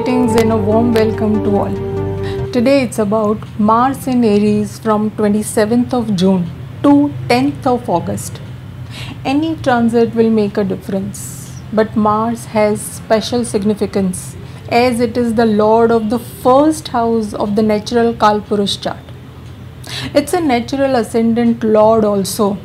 Greetings and a warm welcome to all. Today it's about Mars in Aries from 27th of June to 10th of August. Any transit will make a difference, but Mars has special significance as it is the lord of the first house of the natural Kalpurush chart. It's a natural ascendant lord also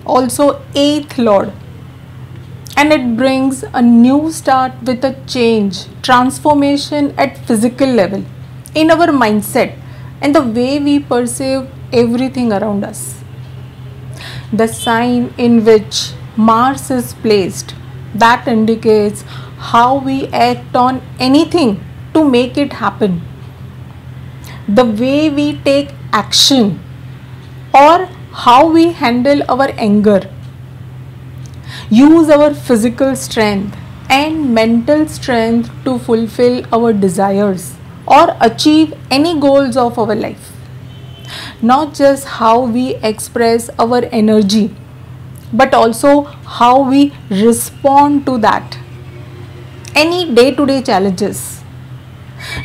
8th lord. And it brings a new start with a change, transformation at physical level, in our mindset and the way we perceive everything around us. The sign in which Mars is placed, that indicates how we act on anything to make it happen. The way we take action or how we handle our anger. Use our physical strength and mental strength to fulfill our desires or achieve any goals of our life. Not just how we express our energy, but also how we respond to that. Any day-to-day challenges.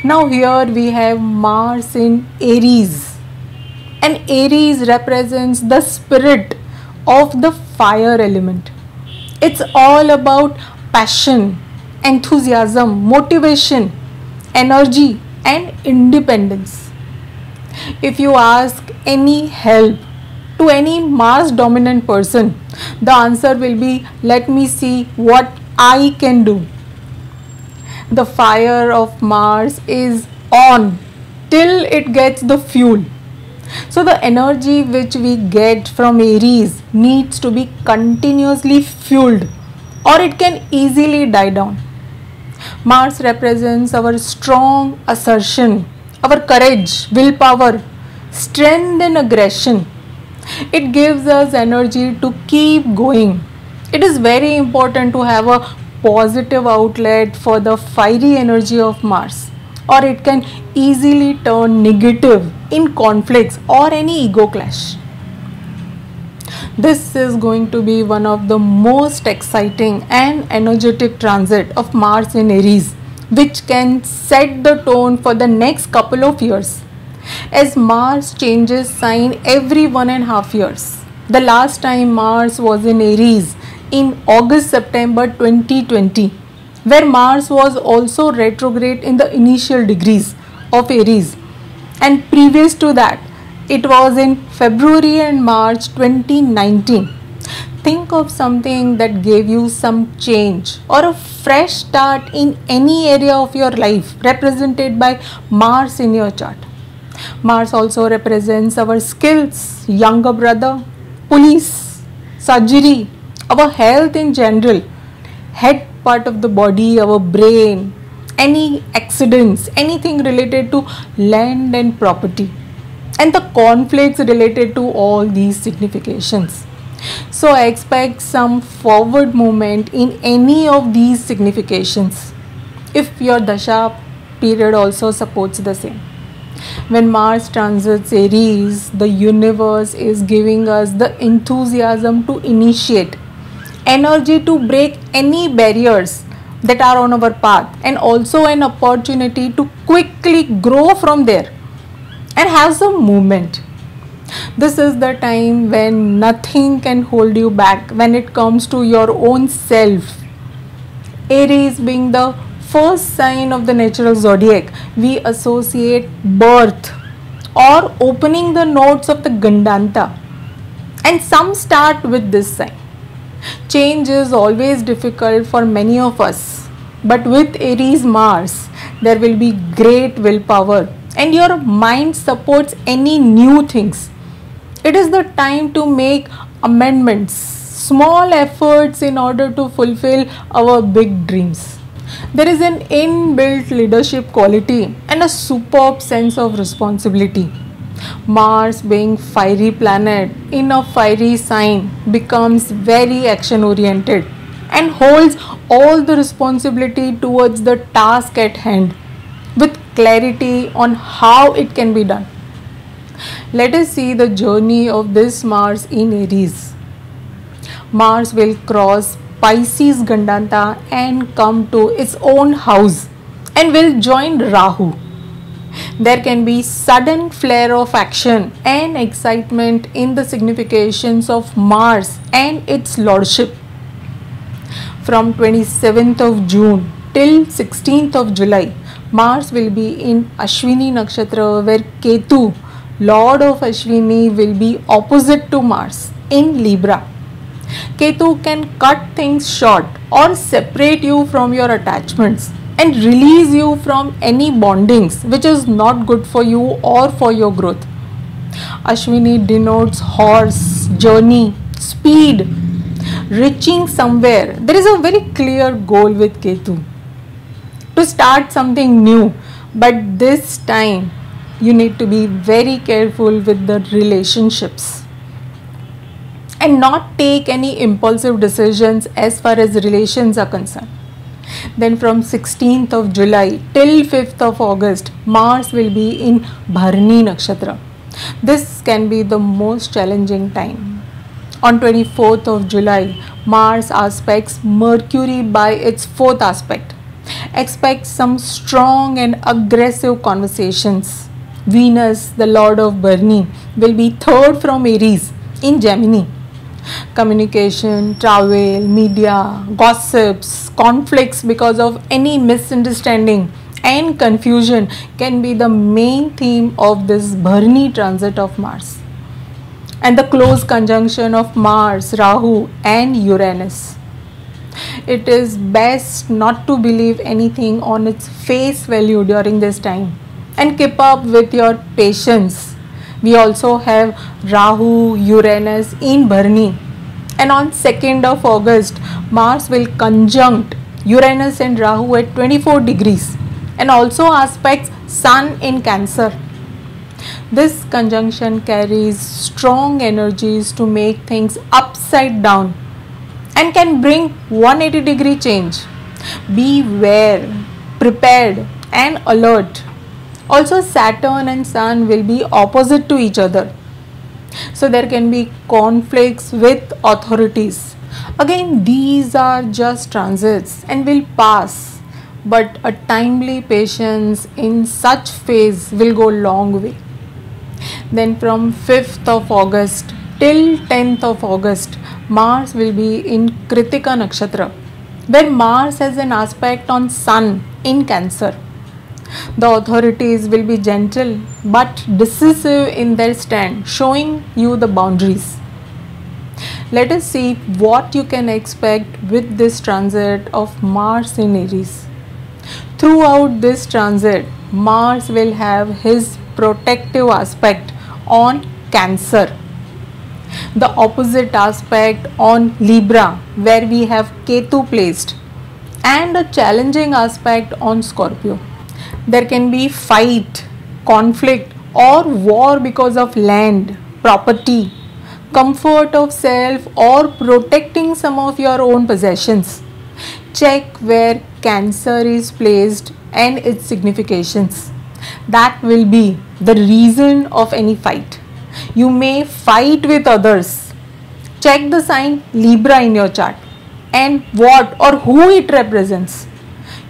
Now here we have Mars in Aries. And Aries represents the spirit of the fire element. It's all about passion, enthusiasm, motivation, energy and independence. If you ask any help to any Mars dominant person, the answer will be, let me see what I can do. The fire of Mars is on till it gets the fuel. So the energy which we get from Aries needs to be continuously fueled or it can easily die down. Mars represents our strong assertion, our courage, willpower, strength and aggression. It gives us energy to keep going. It is very important to have a positive outlet for the fiery energy of Mars, or it can easily turn negative in conflicts or any ego clash. This is going to be one of the most exciting and energetic transit of Mars in Aries, which can set the tone for the next couple of years, as Mars changes sign every 1.5 years. The last time Mars was in Aries in August-September 2020, where Mars was also retrograde in the initial degrees of Aries, and previous to that it was in February and March 2019. Think of something that gave you some change or a fresh start in any area of your life represented by Mars in your chart. Mars also represents our skills, younger brother, police, surgery, our health in general, head part of the body, our brain, any accidents, anything related to land and property, and the conflicts related to all these significations. So I expect some forward movement in any of these significations if your dasha period also supports the same. When Mars transits Aries, the universe is giving us the enthusiasm to initiate, energy to break any barriers that are on our path, and also an opportunity to quickly grow from there and have some movement. This is the time when nothing can hold you back when it comes to your own self. Aries being the first sign of the natural zodiac, we associate birth or opening the notes of the Gandanta, and some start with this sign. Change is always difficult for many of us, but with Aries Mars, there will be great willpower and your mind supports any new things. It is the time to make amendments, small efforts in order to fulfill our big dreams. There is an inbuilt leadership quality and a superb sense of responsibility. Mars being fiery planet in a fiery sign becomes very action oriented and holds all the responsibility towards the task at hand with clarity on how it can be done. Let us see the journey of this Mars in Aries. Mars will cross Pisces Gandanta and come to its own house and will join Rahu. There can be sudden flare of action and excitement in the significations of Mars and its lordship. From 27th of June till 16th of July, Mars will be in Ashwini Nakshatra, where Ketu, Lord of Ashwini, will be opposite to Mars in Libra. Ketu can cut things short or separate you from your attachments and release you from any bondings which is not good for you or for your growth. Ashwini denotes horse, journey, speed, reaching somewhere. There is a very clear goal with Ketu to start something new, but this time you need to be very careful with the relationships and not take any impulsive decisions as far as relations are concerned. Then from 16th of July till 5th of August, Mars will be in Bharani Nakshatra. This can be the most challenging time. On 24th of July, Mars aspects Mercury by its 4th aspect. Expect some strong and aggressive conversations. Venus, the Lord of Bharani, will be 3rd from Aries in Gemini. Communication, travel, media, gossips, conflicts because of any misunderstanding and confusion can be the main theme of this Bharani transit of Mars. And the close conjunction of Mars, Rahu and Uranus. It is best not to believe anything on its face value during this time and keep up with your patience. We also have Rahu, Uranus in Bharani, and on 2nd of August, Mars will conjunct Uranus and Rahu at 24 degrees and also aspects Sun in Cancer. This conjunction carries strong energies to make things upside down and can bring 180-degree change. Beware, prepared and alert. Also, Saturn and Sun will be opposite to each other. So there can be conflicts with authorities. Again, these are just transits and will pass. But a timely patience in such phase will go long way. Then from 5th of August till 10th of August, Mars will be in Kritika Nakshatra, where Mars has an aspect on Sun in Cancer. The authorities will be gentle but decisive in their stand, showing you the boundaries. Let us see what you can expect with this transit of Mars in Aries. Throughout this transit, Mars will have his protective aspect on Cancer, the opposite aspect on Libra, where we have Ketu placed, and a challenging aspect on Scorpio. There can be fight, conflict or war because of land, property, comfort of self or protecting some of your own possessions. Check where Cancer is placed and its significations. That will be the reason of any fight. You may fight with others. Check the sign Libra in your chart and what or who it represents.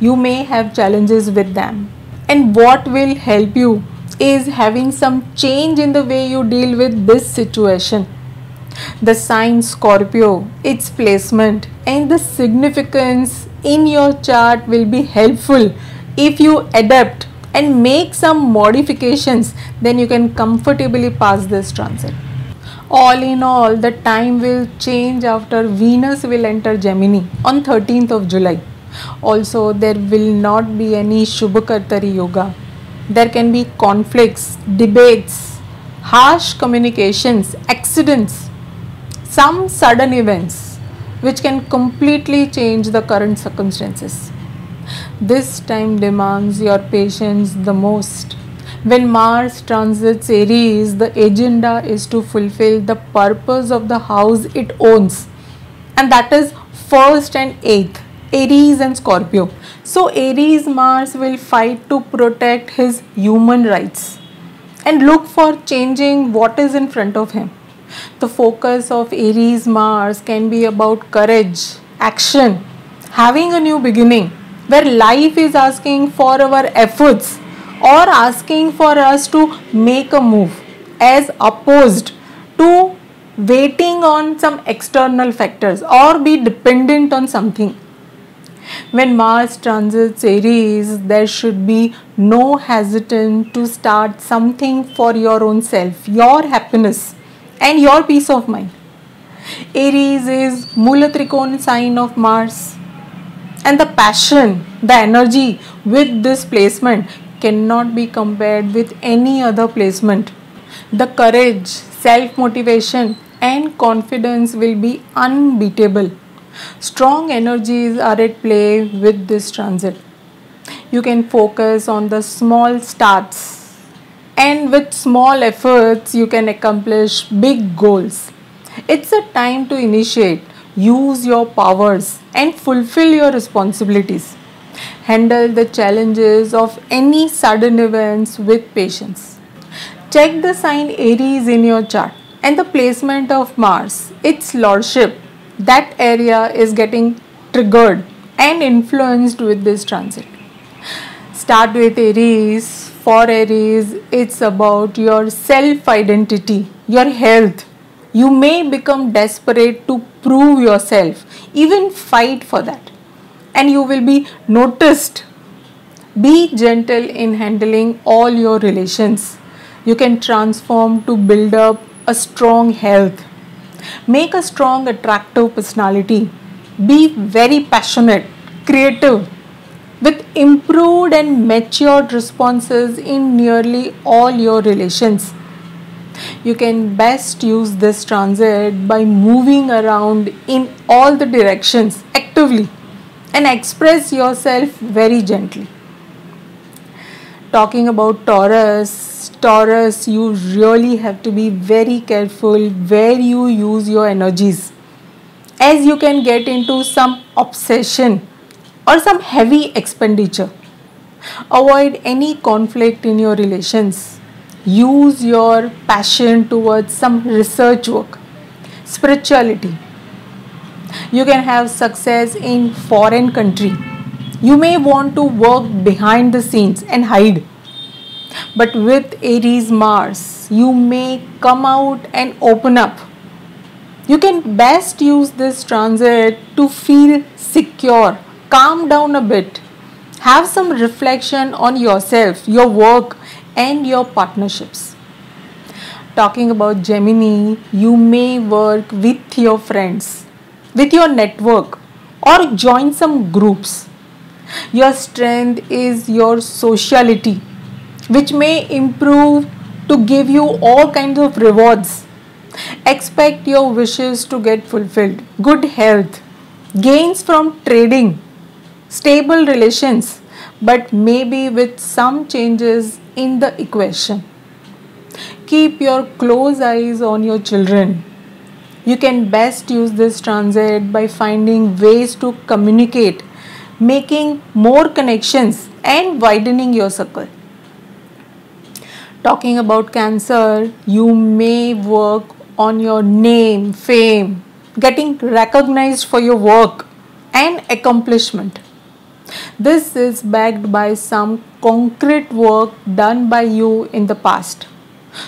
You may have challenges with them. And what will help you is having some change in the way you deal with this situation. The sign Scorpio, its placement and the significance in your chart will be helpful. If you adapt and make some modifications, then you can comfortably pass this transit. All in all, the time will change after Venus will enter Gemini on 13th of July. Also, there will not be any Shubhakartari Yoga. There can be conflicts, debates, harsh communications, accidents, some sudden events which can completely change the current circumstances. This time demands your patience the most. When Mars transits Aries, the agenda is to fulfill the purpose of the house it owns, and that is 1st and 8th. Aries and Scorpio. So Aries Mars will fight to protect his human rights and look for changing what is in front of him. The focus of Aries Mars can be about courage, action, having a new beginning, where life is asking for our efforts or asking for us to make a move, as opposed to waiting on some external factors or be dependent on something. When Mars transits Aries, there should be no hesitation to start something for your own self, your happiness and your peace of mind. Aries is Mula Trikona sign of Mars, and the passion, the energy with this placement cannot be compared with any other placement. The courage, self-motivation and confidence will be unbeatable. Strong energies are at play with this transit. You can focus on the small starts, and with small efforts you can accomplish big goals. It's a time to initiate, use your powers and fulfill your responsibilities. Handle the challenges of any sudden events with patience. Check the sign Aries in your chart and the placement of Mars, its lordship. That area is getting triggered and influenced with this transit. Start with Aries. For Aries, it's about your self-identity, your health. You may become desperate to prove yourself, even fight for that, and you will be noticed. Be gentle in handling all your relations. You can transform to build up a strong health. Make a strong, attractive personality. Be very passionate, creative, with improved and matured responses in nearly all your relations. You can best use this transit by moving around in all the directions actively and express yourself very gently. Talking about Taurus, you really have to be very careful where you use your energies, as you can get into some obsession or some heavy expenditure. Avoid any conflict in your relations. Use your passion towards some research work, spirituality. You can have success in foreign country. You may want to work behind the scenes and hide. But with Aries Mars, you may come out and open up. You can best use this transit to feel secure, calm down a bit, have some reflection on yourself, your work and your partnerships. Talking about Gemini, you may work with your friends, with your network or join some groups. Your strength is your sociality, which may improve to give you all kinds of rewards. Expect your wishes to get fulfilled. Good health, gains from trading, stable relations, but maybe with some changes in the equation. Keep your close eyes on your children. You can best use this transit by finding ways to communicate, making more connections and widening your circle. Talking about Cancer, you may work on your name, fame, getting recognized for your work and accomplishment. This is backed by some concrete work done by you in the past.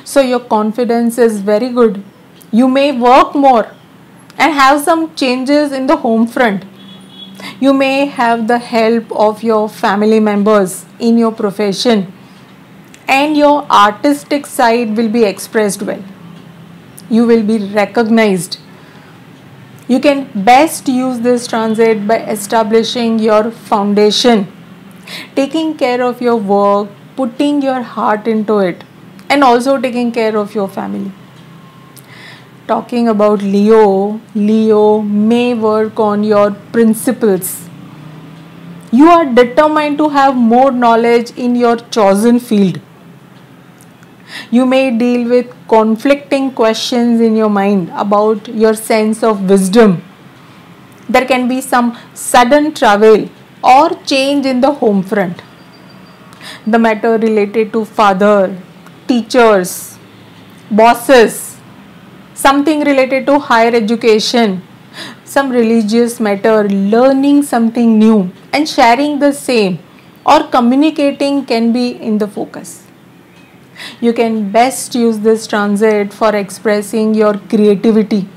So your confidence is very good. You may work more and have some changes in the home front. You may have the help of your family members in your profession, and your artistic side will be expressed well. You will be recognized. You can best use this transit by establishing your foundation, taking care of your work, putting your heart into it, and also taking care of your family. Talking about Leo, Leo may work on your principles. You are determined to have more knowledge in your chosen field. You may deal with conflicting questions in your mind about your sense of wisdom. There can be some sudden travel or change in the home front. The matter related to father, teachers, bosses, something related to higher education, some religious matter, learning something new and sharing the same or communicating can be in the focus. You can best use this transit for expressing your creativity,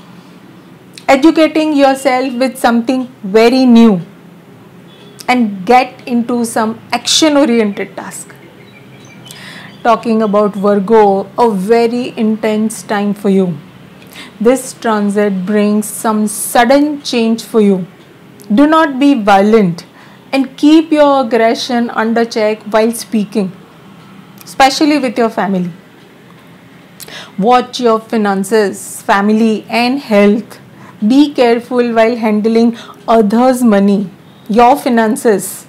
educating yourself with something very new and get into some action oriented task. Talking about Virgo, a very intense time for you. This transit brings some sudden change for you. Do not be violent and keep your aggression under check while speaking, especially with your family. Watch your finances, family and health. Be careful while handling others' money, your finances,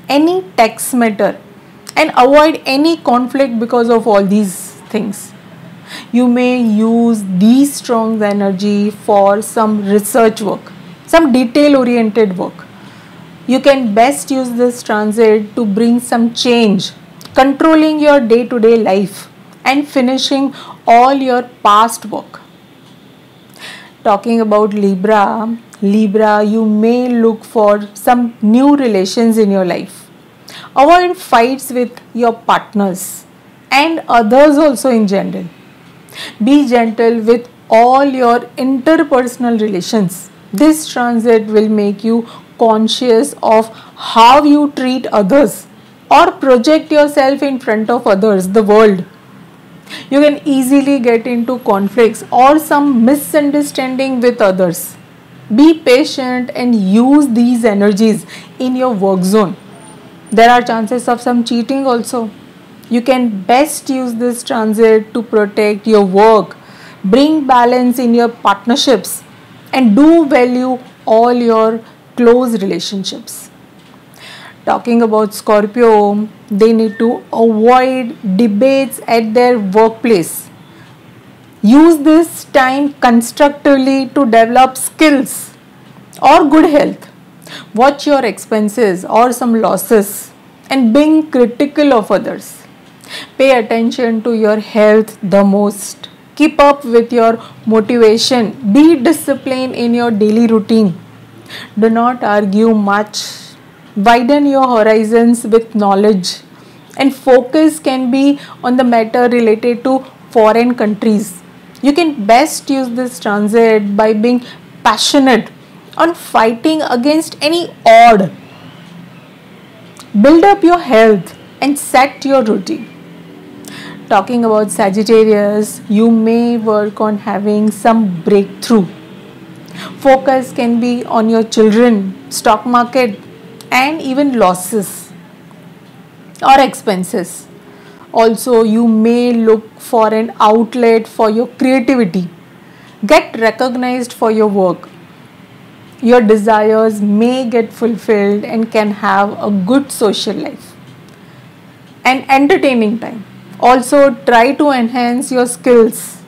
any tax matter, and avoid any conflict because of all these things. You may use these strong energy for some research work, some detail oriented work. You can best use this transit to bring some change, controlling your day to day life and finishing all your past work. Talking about Libra, you may look for some new relations in your life. Avoid fights with your partners and others also in general. Be gentle with all your interpersonal relations. This transit will make you conscious of how you treat others or project yourself in front of others, the world. You can easily get into conflicts or some misunderstanding with others. Be patient and use these energies in your work zone. There are chances of some cheating also. You can best use this transit to protect your work, bring balance in your partnerships, and do value all your close relationships. Talking about Scorpio, they need to avoid debates at their workplace. Use this time constructively to develop skills or good health. Watch your expenses or some losses and being critical of others. Pay attention to your health the most. Keep up with your motivation. Be disciplined in your daily routine. Do not argue much. Widen your horizons with knowledge. And focus can be on the matter related to foreign countries. You can best use this transit by being passionate on fighting against any odd. Build up your health and set your routine. Talking about Sagittarius, you may work on having some breakthrough. Focus can be on your children, stock market, and even losses or expenses. Also, you may look for an outlet for your creativity. Get recognized for your work. Your desires may get fulfilled and can have a good social life and entertaining time. Also, try to enhance your skills.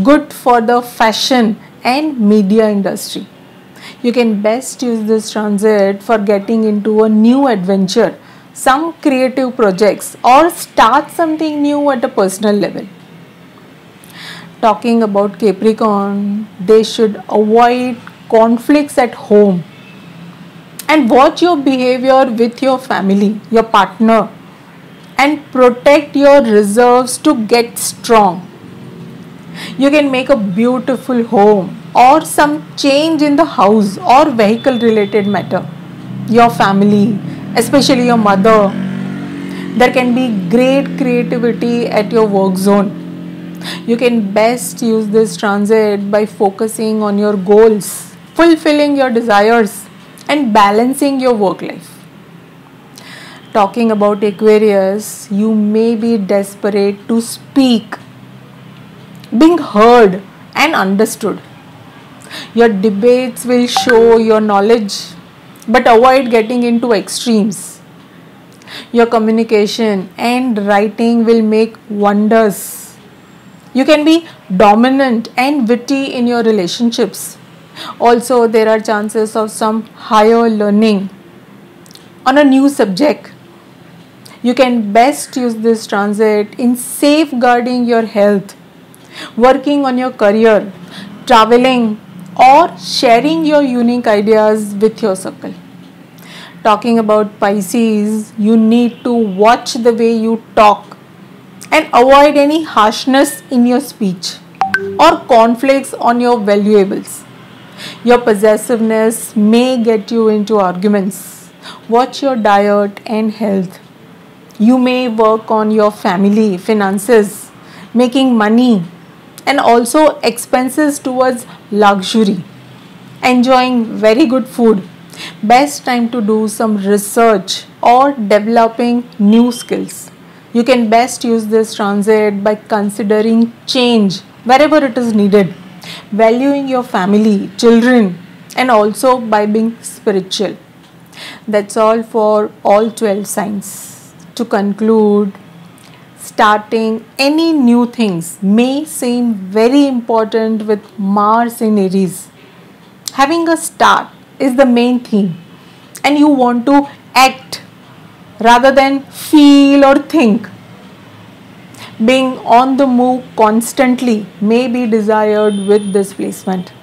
Good for the fashion and media industry. You can best use this transit for getting into a new adventure, some creative projects, or start something new at a personal level. Talking about Capricorn, they should avoid conflicts at home and watch your behavior with your family, your partner, and protect your reserves to get strong. You can make a beautiful home or some change in the house or vehicle related matter. Your family, especially your mother. There can be great creativity at your work zone. You can best use this transit by focusing on your goals, fulfilling your desires, and balancing your work life. Talking about Aquarius, you may be desperate to speak, being heard and understood. Your debates will show your knowledge, but avoid getting into extremes. Your communication and writing will make wonders. You can be dominant and witty in your relationships. Also, there are chances of some higher learning on a new subject. You can best use this transit in safeguarding your health, working on your career, traveling, or sharing your unique ideas with your circle. Talking about Pisces, you need to watch the way you talk and avoid any harshness in your speech or conflicts on your valuables. Your possessiveness may get you into arguments. Watch your diet and health. You may work on your family, finances, making money, and also expenses towards luxury, enjoying very good food. Best time to do some research or developing new skills. You can best use this transit by considering change wherever it is needed, valuing your family, children, and also by being spiritual. That's all for all 12 signs. To conclude, starting any new things may seem very important with Mars in Aries. Having a start is the main theme, and you want to act rather than feel or think. Being on the move constantly may be desired with this placement.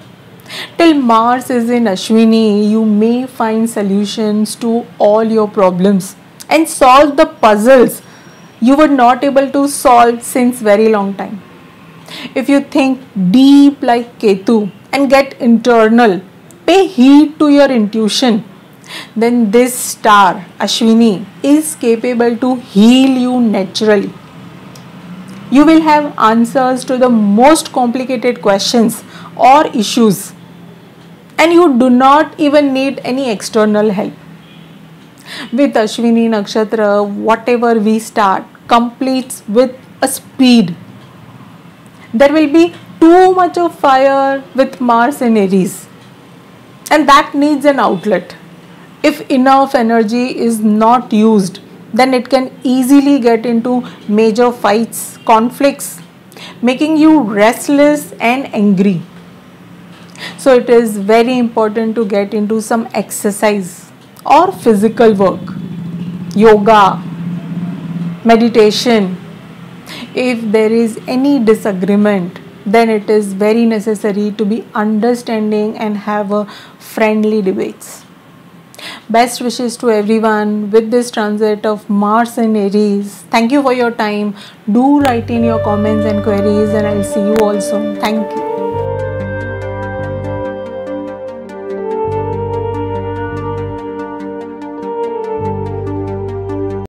Till Mars is in Ashwini, you may find solutions to all your problems and solve the puzzles you were not able to solve since very long time. If you think deep like Ketu and get internal, pay heed to your intuition, then this star Ashwini is capable to heal you naturally. You will have answers to the most complicated questions or issues, and you do not even need any external help. With Ashwini Nakshatra, whatever we start completes with a speed. There will be too much of fire with Mars in Aries, and that needs an outlet. If enough energy is not used, then it can easily get into major fights, conflicts, making you restless and angry. So it is very important to get into some exercise or physical work, yoga, meditation. If there is any disagreement, then it is very necessary to be understanding and have a friendly debates. Best wishes to everyone with this transit of Mars and Aries. Thank you for your time. Do write in your comments and queries, and I'll see you all soon. Thank you.